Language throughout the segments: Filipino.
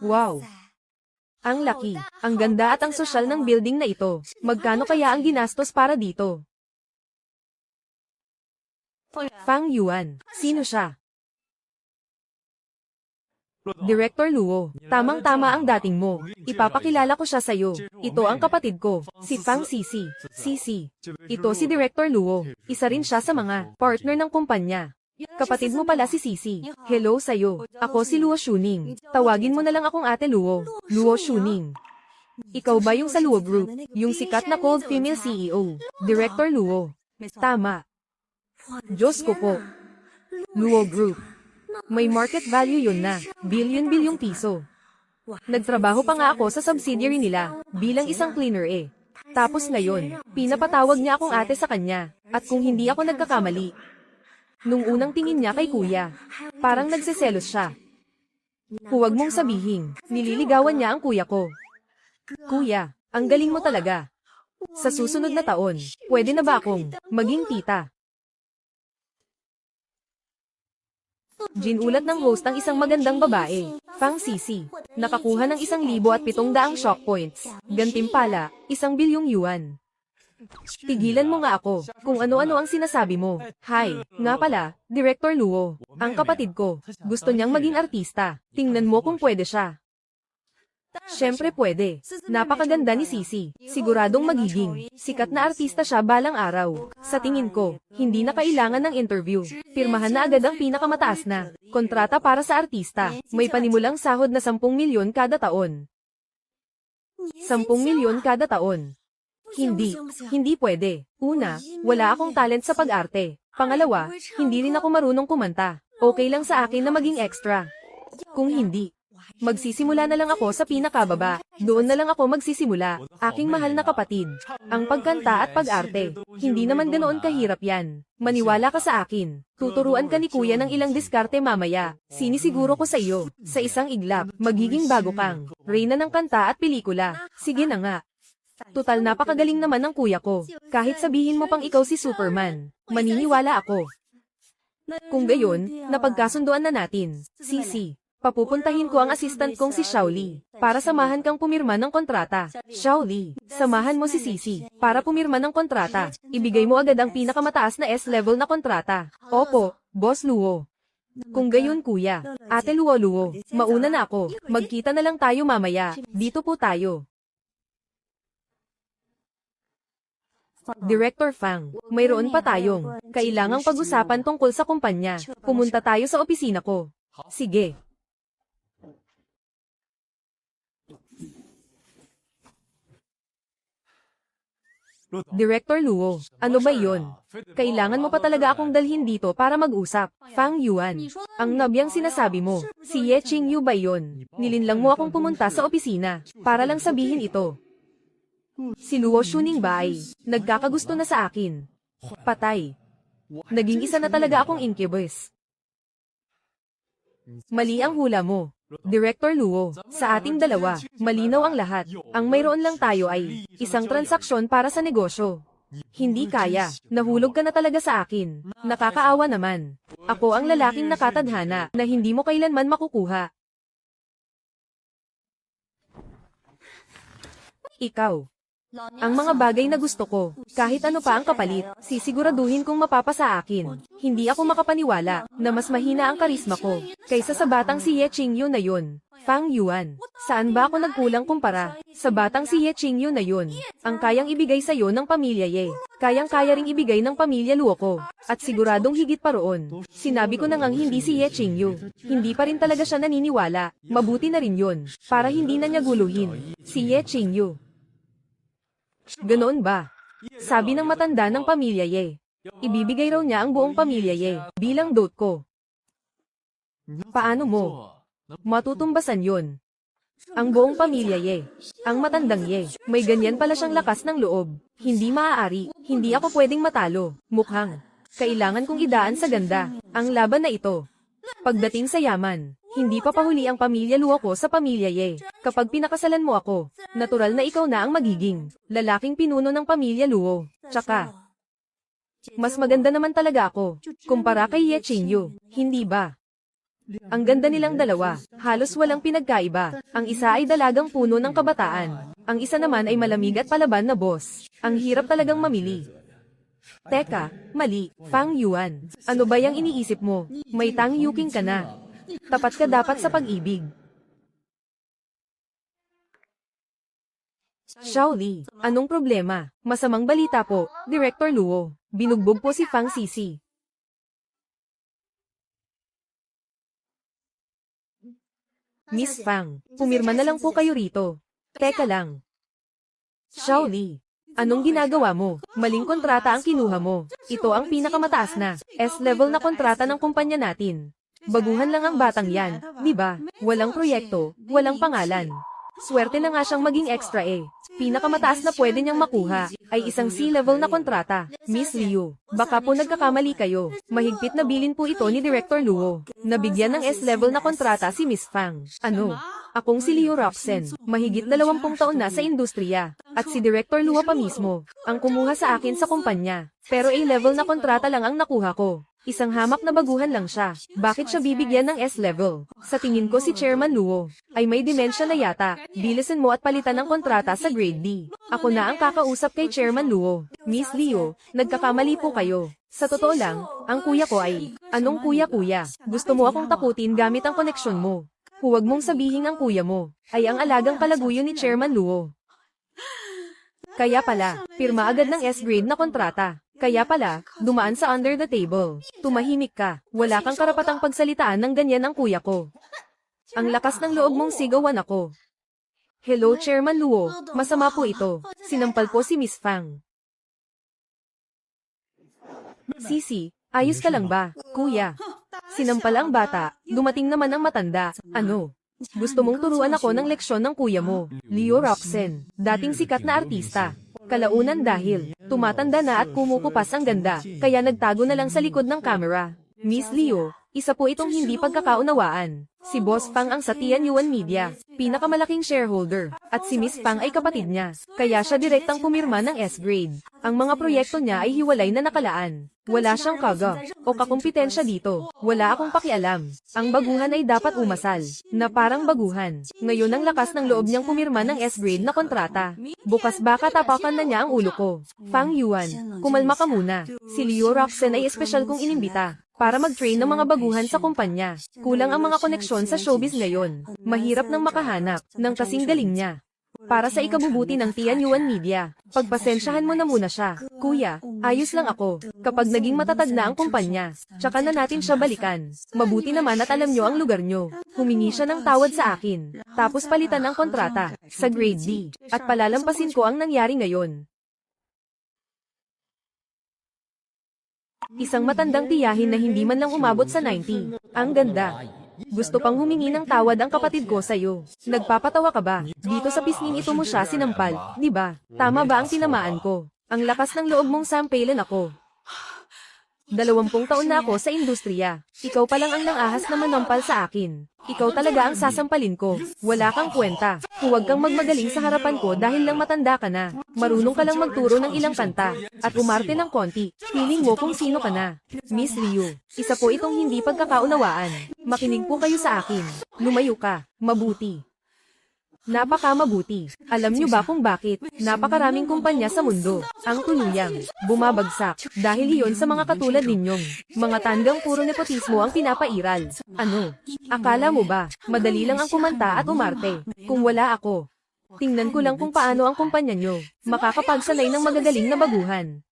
Wow! Ang laki, ang ganda at ang sosyal ng building na ito. Magkano kaya ang ginastos para dito? Fang Yuan. Sino siya? Director Luo. Tamang-tama ang dating mo. Ipapakilala ko siya sa'yo. Ito ang kapatid ko, si Fang Sisi. Sisi. Ito si Director Luo. Isa rin siya sa mga partner ng kumpanya. Kapatid mo pala si Sisi. Hello sa'yo. Ako si Luo Shuning. Tawagin mo na lang akong Ate Luo. Luo Shuning. Ikaw ba yung sa Luo Group? Yung sikat na cold female CEO? Director Luo. Tama. Diyos ko po. Luo Group. May market value yun na. Bilyon-bilyong piso. Nagtrabaho pa nga ako sa subsidiary nila, bilang isang cleaner eh. Tapos ngayon, pinapatawag niya akong ate sa kanya. At kung hindi ako nagkakamali, nung unang tingin niya kay kuya, parang nagseselos siya. Huwag mong sabihin, nililigawan niya ang kuya ko. Kuya, ang galing mo talaga. Sa susunod na taon, pwede na ba akong maging tita? Ginulat ng host ang isang magandang babae, Fang Sisi. Nakakuha ng 1,700 shock points. Gantimpala, 1 bilyong yuan. Tigilan mo nga ako, kung ano-ano ang sinasabi mo. Hi, nga pala, Director Luo, ang kapatid ko. Gusto niyang maging artista. Tingnan mo kung pwede siya. Siyempre pwede. Napakaganda ni Sisi. Siguradong magiging sikat na artista siya balang araw. Sa tingin ko, hindi na kailangan ng interview. Pirmahan na agad ang pinakamataas na kontrata para sa artista. May panimulang sahod na 10 milyon kada taon. 10 milyon kada taon. Hindi pwede. Una, wala akong talent sa pag-arte. Pangalawa, hindi rin ako marunong kumanta. Okay lang sa akin na maging extra. Kung hindi, magsisimula na lang ako sa pinakababa. Doon na lang ako magsisimula. Aking mahal na kapatid. Ang pagkanta at pag-arte, hindi naman ganoon kahirap yan. Maniwala ka sa akin. Tuturuan ka ni kuya ng ilang diskarte mamaya. Sinisiguro ko sa iyo, sa isang iglap, magiging bago kang reyna ng kanta at pelikula. Sige na nga. Tutal napakagaling naman ng kuya ko. Kahit sabihin mo pang ikaw si Superman, maniniwala ako. Kung gayon, napagkasunduan na natin. Sisi. Papupuntahin ko ang assistant kong si Shaoli, para samahan kang pumirma ng kontrata. Shaoli, samahan mo si Sisi, para pumirma ng kontrata. Ibigay mo agad ang pinakamataas na S-level na kontrata. Opo, Boss Luo. Kung gayon kuya, Ate Luo, mauna na ako. Magkita na lang tayo mamaya. Dito po tayo. Director Fang, mayroon pa tayong kailangang pag-usapan tungkol sa kumpanya. Pumunta tayo sa opisina ko. Sige. Director Luo, ano ba yon? Kailangan mo pa talaga akong dalhin dito para mag-usap. Fang Yuan, ang nabyang sinasabi mo, si Ye Qingyu ba yon? Nilinlang mo akong pumunta sa opisina, para lang sabihin ito. Si Luo Shuning ba ay nagkakagusto na sa akin? Patay. Naging isa na talaga akong incubus. Mali ang hula mo. Director Luo, sa ating dalawa, malinaw ang lahat. Ang mayroon lang tayo ay isang transaksyon para sa negosyo. Hindi kaya, nahulog ka na talaga sa akin. Nakakaawa naman. Ako ang lalaking nakatadhana na hindi mo kailanman makukuha. Ikaw. Ang mga bagay na gusto ko, kahit ano pa ang kapalit, sisiguraduhin kong mapapa sa akin. Hindi ako makapaniwala na mas mahina ang karisma ko kaysa sa batang si Ye Qingyu na yun. Fang Yuan, saan ba ako nagkulang kumpara sa batang si Ye Qingyu na yun? Ang kayang ibigay sa'yo ng pamilya Ye, kayang-kaya ring ibigay ng pamilya Luo ko, at siguradong higit pa roon. Sinabi ko na ngang hindi si Ye Qingyu, hindi pa rin talaga siya naniniwala. Mabuti na rin yun, para hindi na niya guluhin. Si Ye Qingyu. Ganoon ba? Sabi ng matanda ng pamilya Ye. Ibibigay raw niya ang buong pamilya Ye, bilang dote ko. Paano mo? Matutumbasan yun. Ang buong pamilya Ye. Ang matandang Ye. May ganyan pala siyang lakas ng loob. Hindi maaari. Hindi ako pwedeng matalo. Mukhang kailangan kong idaan sa ganda ang laban na ito. Pagdating sa yaman, hindi pa pahuli ang pamilya Luo ko sa pamilya Ye. Kapag pinakasalan mo ako, natural na ikaw na ang magiging lalaking pinuno ng pamilya Luo. Tsaka, mas maganda naman talaga ako kumpara kay Ye Qingyu, hindi ba? Ang ganda nilang dalawa, halos walang pinagkaiba. Ang isa ay dalagang puno ng kabataan. Ang isa naman ay malamig at palaban na boss. Ang hirap talagang mamili. Teka, mali, Fang Yuan. Ano ba yung iniisip mo? May Tang Yuking ka na. Tapat ka dapat sa pag-ibig. Shaoli, anong problema? Masamang balita po, Director Luo. Binugbog po si Fang Sisi. Miss Fang, pumirma na lang po kayo rito. Teka lang. Shaoli, anong ginagawa mo? Maling kontrata ang kinuha mo. Ito ang pinakamataas na S-level na kontrata ng kumpanya natin. Baguhan lang ang batang yan, di ba? Walang proyekto, walang pangalan. Swerte na nga siyang maging extra eh. Pinakamataas na pwede niyang makuha ay isang C-level na kontrata. Miss Liu, baka po nagkakamali kayo. Mahigpit na bilin po ito ni Director Luo. Nabigyan ng S-level na kontrata si Miss Fang. Ano? Akong si Liu Roxen. Mahigit 20 taon na sa industriya. At si Director Luo pa mismo ang kumuha sa akin sa kumpanya. Pero A-level na kontrata lang ang nakuha ko. Isang hamak na baguhan lang siya. Bakit siya bibigyan ng S-level? Sa tingin ko si Chairman Luo ay may dimensya na yata. Bilisan mo at palitan ng kontrata sa grade D. Ako na ang kakausap kay Chairman Luo. Miss Leo, nagkakamali po kayo. Sa totoo lang, ang kuya ko ay, anong kuya-kuya? Gusto mo akong takutin gamit ang koneksyon mo. Huwag mong sabihin ang kuya mo ay ang alagang kalaguyo ni Chairman Luo. Kaya pala, pirma agad ng S-grade na kontrata. Kaya pala, dumaan sa under the table. Tumahimik ka. Wala kang karapatang pagsalitaan ng ganyan ang kuya ko. Ang lakas ng loob mong sigawan ako. Hello Chairman Luo, masama po ito. Sinampal po si Miss Fang. Sisi, ayos ka lang ba, kuya? Sinampal ang bata, dumating naman ang matanda. Ano? Gusto mong turuan ako ng leksyon ng kuya mo, Liu Roxen, dating sikat na artista. Kalaunan dahil tumatanda na at kumukupas ang ganda, kaya nagtago na lang sa likod ng camera. Miss Leo, isa po itong hindi pagkakaunawaan. Si Boss Fang ang sa Tianyuan Media, pinakamalaking shareholder, at si Miss Fang ay kapatid niya, kaya siya direktang pumirma ng S-grade. Ang mga proyekto niya ay hiwalay na nakalaan. Wala siyang kaga o kakumpetensya dito. Wala akong pakialam. Ang baguhan ay dapat umasal, na parang baguhan. Ngayon ang lakas ng loob niyang pumirma ng S-grade na kontrata. Bukas baka tapakan na niya ang ulo ko. Fang Yuan, kumalma ka muna. Si Liu Roxen ay espesyal kong inimbita para mag-train ng mga baguhan sa kumpanya. Kulang ang mga koneksyon sa showbiz ngayon. Mahirap nang makahanap ng kasing galing niya. Para sa ikabubuti ng Tianyuan Media, pagpasensyahan mo na muna siya. Kuya, ayos lang ako. Kapag naging matatag na ang kumpanya, tsaka na natin siya balikan. Mabuti naman at alam nyo ang lugar nyo. Humingi siya ng tawad sa akin. Tapos palitan ng kontrata sa grade D. At palalampasin ko ang nangyari ngayon. Isang matandang tiyahin na hindi man lang umabot sa 90. Ang ganda. Gusto pang humingi ng tawad ang kapatid ko sa'yo. Nagpapatawa ka ba? Dito sa pisnging ito mo siya sinampal, di ba? Tama ba ang tinamaan ko? Ang lakas ng loob mong sampalan ako. 20 taon na ako sa industriya. Ikaw pa lang ang nangahas na manampal sa akin. Ikaw talaga ang sasampalin ko. Wala kang kwenta. Huwag kang magmagaling sa harapan ko dahil lang matanda ka na. Marunong ka lang magturo ng ilang kanta. At umarte ng konti. Feeling mo kung sino ka na. Miss Liu, isa po itong hindi pagkakaunawaan. Makinig po kayo sa akin. Lumayo ka. Mabuti. Napaka-mabuti. Alam niyo ba kung bakit? Napakaraming kumpanya sa mundo ang tuluyang bumabagsak dahil iyon sa mga katulad ninyong mga tandang puro nepotismo ang pinapairal. Ano? Akala mo ba madali lang ang kumanta at umarte? Kung wala ako, tingnan ko lang kung paano ang kumpanya nyo makakapagsanay ng magagaling na baguhan.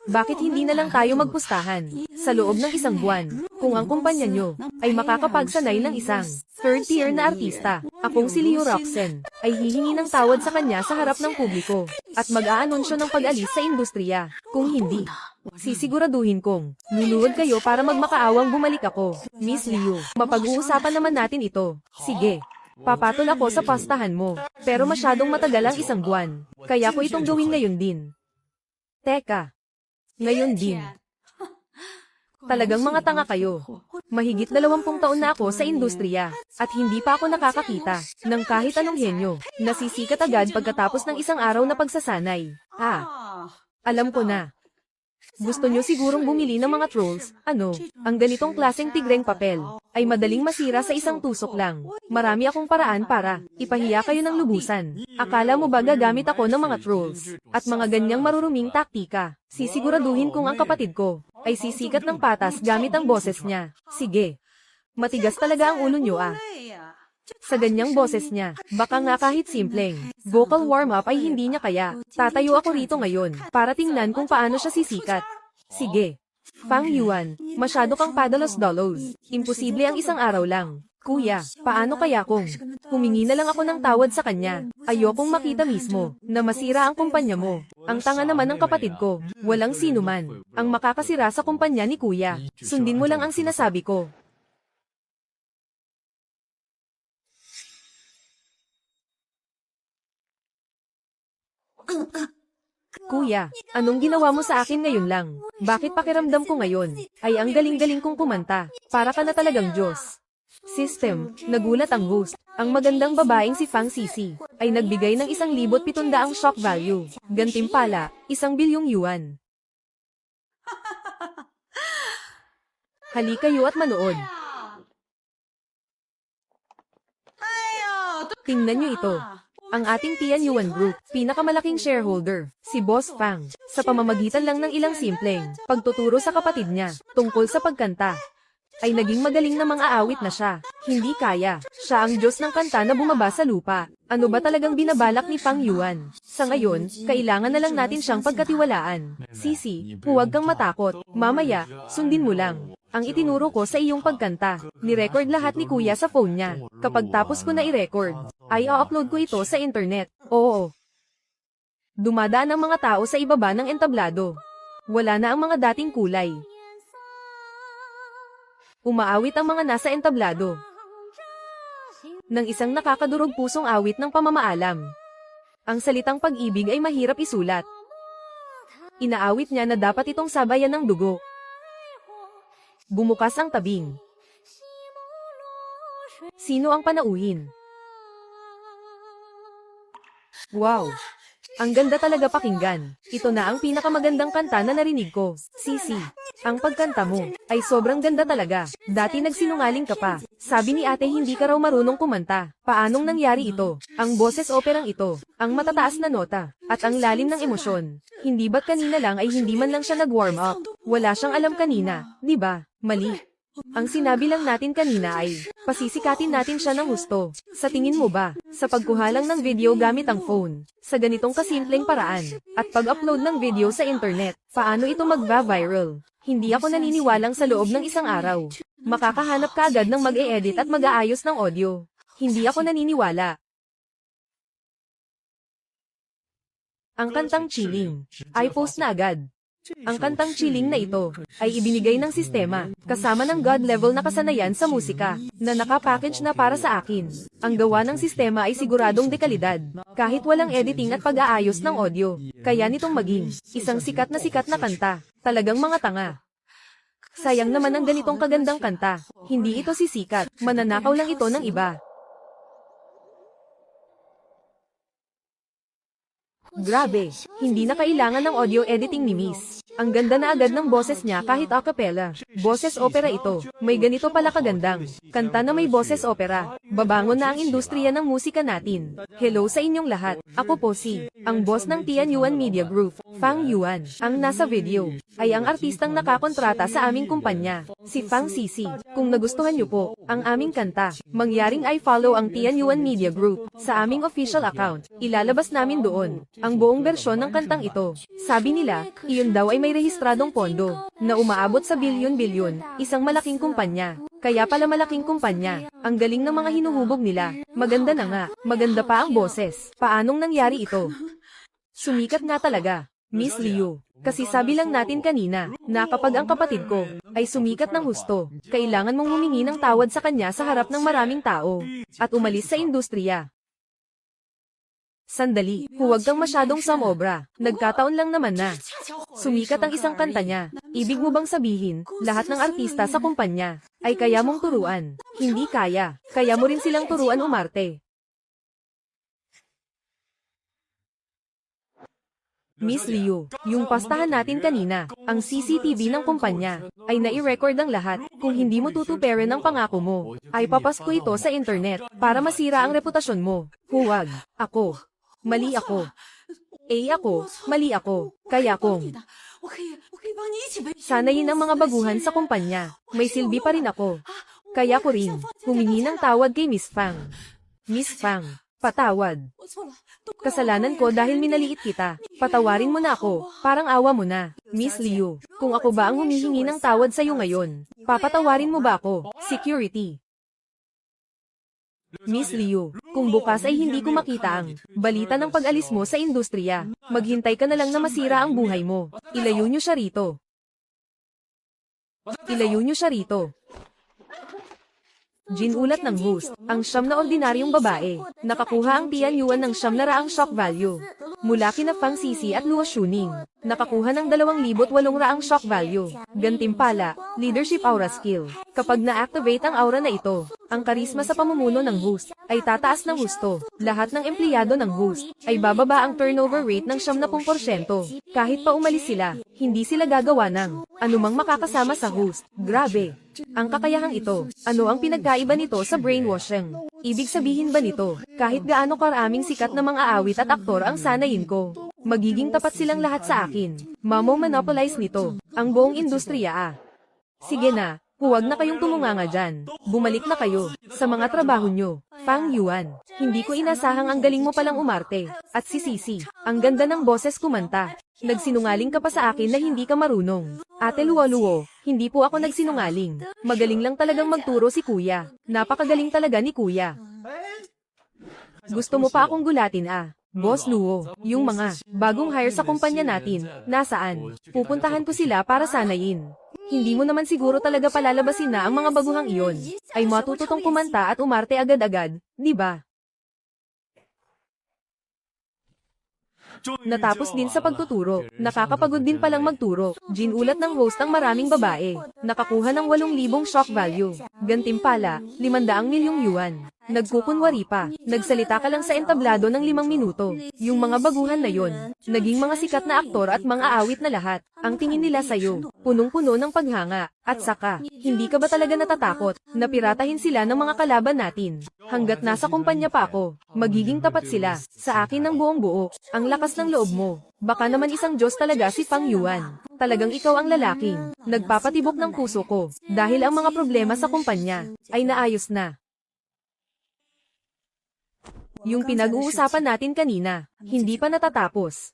Bakit hindi na lang tayo magpustahan sa loob ng isang buwan kung ang kumpanya nyo ay makakapagsanay ng isang third tier na artista? Akong si Liu Roxen ay hihingi ng tawad sa kanya sa harap ng publiko at mag-aanunsyo ng pag-alis sa industriya. Kung hindi, sisiguraduhin kong luluhod kayo para magmakaawang bumalik ako. Miss Liu, mapag-uusapan naman natin ito. Sige. Papatol ako sa pastahan mo, pero masyadong matagal ang isang buwan, kaya ko itong gawin ngayon din. Teka. Ngayon din. Talagang mga tanga kayo. Mahigit 20 taon na ako sa industriya, at hindi pa ako nakakakita ng kahit anong henyo. Nasisikat agad pagkatapos ng isang araw na pagsasanay. Alam ko na. Gusto nyo sigurong bumili ng mga trolls, ano? Ang ganitong klaseng tigreng papel ay madaling masira sa isang tusok lang. Marami akong paraan para ipahiya kayo ng lubusan. Akala mo ba gagamit ako ng mga trolls at mga ganyang maruruming taktika? Sisiguraduhin kong ang kapatid ko ay sisikat ng patas gamit ang boses niya. Sige. Matigas talaga ang ulo nyo ah. Sa ganyang boses niya, baka nga kahit simpleng vocal warm-up ay hindi niya kaya. Tatayo ako rito ngayon para tingnan kung paano siya sisikat. Sige. Fang Yuan, masyado kang padalos-dalos. Imposible ang isang araw lang. Kuya, paano kaya kung humingi na lang ako ng tawad sa kanya? Ayokong makita mismo na masira ang kumpanya mo. Ang tanga naman ng kapatid ko. Walang sino man ang makakasira sa kumpanya ni kuya. Sundin mo lang ang sinasabi ko. Kuya, anong ginawa mo sa akin ngayon lang? Bakit pakiramdam ko ngayon ay ang galing-galing kong kumanta? Para ka na talagang Diyos. System, nagulat ang host. Ang magandang babaeng si Fang Sisi ay nagbigay ng 1,700 shock value. Gantimpala, 1 bilyong yuan. Hali kayo at manood. Tingnan nyo ito. Ang ating Tian Yuan Group, pinakamalaking shareholder, si Boss Fang, sa pamamagitan lang ng ilang simpleng pagtuturo sa kapatid niya tungkol sa pagkanta, ay naging magaling na mga awit na siya. Hindi kaya. Siya ang Diyos ng kanta na bumaba sa lupa. Ano ba talagang binabalak ni Fang Yuan? Sa ngayon, kailangan na lang natin siyang pagkatiwalaan. Sisi, huwag kang matakot. Mamaya, sundin mo lang ang itinuro ko sa iyong pagkanta. Ni-record lahat ni kuya sa phone niya. Kapag tapos ko na i-record, ay i-upload ko ito sa internet. Oo. Dumadaan ang mga tao sa ibaba ng entablado. Wala na ang mga dating kulay. Umaawit ang mga nasa entablado ng isang nakakadurog pusong awit ng pamamaalam. Ang salitang pag-ibig ay mahirap isulat. Inaawit niya na dapat itong sabayan ng dugo. Bumukas ang tabing. Sino ang panauhin? Wow! Ang ganda talaga pakinggan. Ito na ang pinakamagandang kanta na narinig ko. Sisi, ang pagkanta mo ay sobrang ganda talaga. Dati nagsinungaling ka pa. Sabi ni ate hindi ka raw marunong kumanta. Paanong nangyari ito? Ang boses operang ito, ang matataas na nota, at ang lalim ng emosyon. Hindi ba't kanina lang ay hindi man lang siya nag-warm up? Wala siyang alam kanina, di ba? Mali. Ang sinabi lang natin kanina ay, pasisikatin natin siya ng gusto. Sa tingin mo ba, sa pagkuha lang ng video gamit ang phone, sa ganitong kasimpleng paraan, at pag-upload ng video sa internet, paano ito magva-viral? Hindi ako naniniwalang sa loob ng isang araw. Makakahanap ka agad ng mag-e-edit at mag-aayos ng audio. Hindi ako naniniwala. Ang kantang Chilling ay post na agad. Ang kantang Chilling na ito ay ibinigay ng sistema, kasama ng God level na kasanayan sa musika, na nakapackage na para sa akin. Ang gawa ng sistema ay siguradong dekalidad, kahit walang editing at pag-aayos ng audio. Kaya nitong maging isang sikat na kanta. Talagang mga tanga. Sayang naman ang ganitong kagandang kanta. Hindi ito sisikat, mananakaw lang ito ng iba. Grabe, hindi na kailangan ng audio editing ni Miss. Ang ganda na agad ng boses niya kahit a cappella. Boses opera ito. May ganito pala kagandang kanta na may boses opera. Babangon na ang industriya ng musika natin. Hello sa inyong lahat. Ako po si, ang boss ng Tian Yuan Media Group, Fang Yuan. Ang nasa video ay ang artistang nakakontrata sa aming kumpanya, si Fang Sisi. Kung nagustuhan niyo po ang aming kanta, mangyaring i-follow ang Tian Yuan Media Group sa aming official account. Ilalabas namin doon ang buong bersyon ng kantang ito. Sabi nila, iyon daw ay may rehistradong pondo na umaabot sa bilyon-bilyon, isang malaking kumpanya. Kaya pala malaking kumpanya. Ang galing ng mga hinuhubog nila. Maganda na nga. Maganda pa ang boses. Paanong nangyari ito? Sumikat nga talaga, Miss Liu. Kasi sabi lang natin kanina, na kapag ang kapatid ko ay sumikat ng husto, kailangan mong humingi ng tawad sa kanya sa harap ng maraming tao at umalis sa industriya. Sandali, huwag kang masyadong sumobra. Nagkataon lang naman na sumikat ang isang kanta niya. Ibig mo bang sabihin, lahat ng artista sa kumpanya ay kaya mong turuan? Hindi kaya. Kaya mo rin silang turuan umarte. Miss Liu, yung pastahan natin kanina, ang CCTV ng kumpanya, ay nai-record ang lahat. Kung hindi mo tutuperin ang pangako mo, ay papasko ito sa internet, para masira ang reputasyon mo. Huwag. Ako. Mali ako. Ako, mali ako. Kaya kung sanayin ang mga baguhan sa kumpanya, may silbi pa rin ako. Kaya ko rin, humingi ng tawad kay Miss Fang. Miss Fang, patawad. Kasalanan ko dahil minaliit kita. Patawarin mo na ako, parang awa mo na. Miss Liu, kung ako ba ang humihingi ng tawad sa'yo ngayon, papatawarin mo ba ako? Security. Miss Liu, kung bukas ay hindi ko makita ang balita ng pag-alis mo sa industriya, maghintay ka na lang na masira ang buhay mo. Ilayo niyo siya rito. Ilayo niyo siya rito. Ginulat ng host, ang siyam na ordinaryong babae. Nakakuha ang Tianyuan ng 900 shock value. Mula kina Fang Sisi at Luo Shuning. Nakakuha ng 2,800 shock value. Gantimpala, leadership aura skill. Kapag na-activate ang aura na ito, ang karisma sa pamumuno ng host ay tataas ng husto. Lahat ng empleyado ng host ay bababa ang turnover rate ng 70%. Kahit pa umalis sila, hindi sila gagawa ng anumang makakasama sa host. Grabe! Ang kakayahang ito, ano ang pinagkaiba nito sa brainwashing? Ibig sabihin ba nito, kahit gaano karaming sikat na mga awit at aktor ang sanayin ko, magiging tapat silang lahat sa akin. Monopolize nito, ang buong industriya Sige na, huwag na kayong tumunganga dyan. Bumalik na kayo sa mga trabaho nyo. Fang Yuan, hindi ko inasahang ang galing mo palang umarte. At si Sisi, ang ganda ng boses kumanta. Nagsinungaling ka pa sa akin na hindi ka marunong. Ate Luo, hindi po ako nagsinungaling. Magaling lang talagang magturo si Kuya. Napakagaling talaga ni Kuya. Gusto mo pa akong gulatin Boss Luo, yung mga bagong hire sa kumpanya natin, nasaan? Pupuntahan ko sila para sanayin. Hindi mo naman siguro talaga palalabasin na ang mga baguhang iyon ay matututong kumanta at umarte agad-agad, di ba? Natapos din sa pagtuturo, nakakapagod din palang magturo. Ginulat ng host ang maraming babae. Nakakuha ng 8,000 shock value. Gantimpala, 500 milyong yuan. Nagkukunwari pa. Nagsalita ka lang sa entablado ng 5 minuto. Yung mga baguhan na yon, naging mga sikat na aktor at mga awit na lahat. Ang tingin nila sa'yo, punong-puno ng paghanga. At saka, hindi ka ba talaga natatakot na piratahin sila ng mga kalaban natin? Hanggat nasa kumpanya pa ako, magiging tapat sila sa akin ng buong buo. Ang lakas ng loob mo. Baka naman isang Diyos talaga si Fang Yuan. Talagang ikaw ang lalaking nagpapatibok ng puso ko dahil ang mga problema sa kumpanya ay naayos na. Yung pinag-uusapan natin kanina, hindi pa natatapos.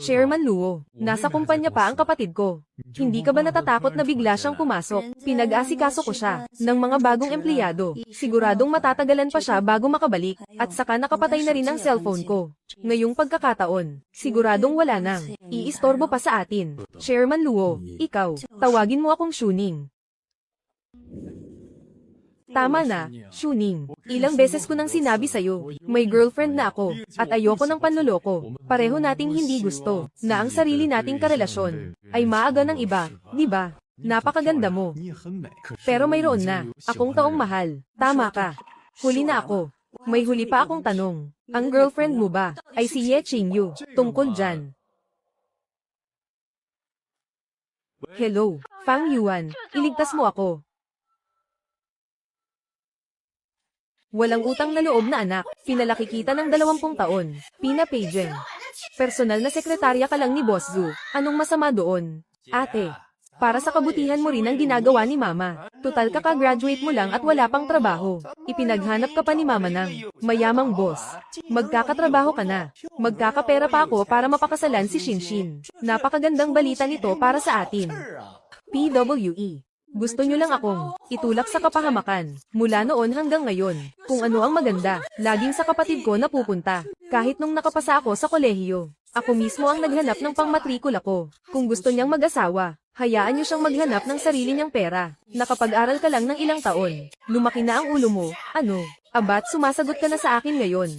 Chairman Luo, nasa kumpanya pa ang kapatid ko. Hindi ka ba natatakot na bigla siyang pumasok? Pinag-asikaso ko siya ng mga bagong empleyado. Siguradong matatagalan pa siya bago makabalik. At saka nakapatay na rin ang cellphone ko. Ngayong pagkakataon, siguradong wala nang iistorbo pa sa atin. Chairman Luo, ikaw, tawagin mo akong Shuning. Tama na, Shuning. Ilang beses ko nang sinabi sa'yo, may girlfriend na ako, at ayoko ng panloloko. Pareho nating hindi gusto, na ang sarili nating karelasyon, ay maaga ng iba, di ba? Napakaganda mo. Pero mayroon na, akong taong mahal. Tama ka. Huli na ako. May huli pa akong tanong. Ang girlfriend mo ba, ay si Ye Qingyu, tungkol dyan? Hello, Fang Yuan, iligtas mo ako. Walang utang na loob na anak, pinalaki kita ng 20 taon. Pina Paging. Personal na sekretarya ka lang ni Boss Zhu. Anong masama doon? Ate, para sa kabutihan mo rin ang ginagawa ni Mama. Total kaka-graduate mo lang at wala pang trabaho. Ipinaghanap ka pa ni Mama ng mayamang boss. Magkakatrabaho ka na. Magkakapera pa ako para mapakasalan si Shinshin. Napakagandang balita nito para sa atin. PWE. Gusto nyo lang akong itulak sa kapahamakan. Mula noon hanggang ngayon, kung ano ang maganda, laging sa kapatid ko napupunta. Kahit nung nakapasa ako sa kolehiyo, ako mismo ang naghanap ng pangmatrikula ko. Kung gusto niyang mag-asawa, hayaan nyo siyang maghanap ng sarili niyang pera. Nakapag-aral ka lang ng ilang taon. Lumaki na ang ulo mo. Ano? Abat sumasagot ka na sa akin ngayon.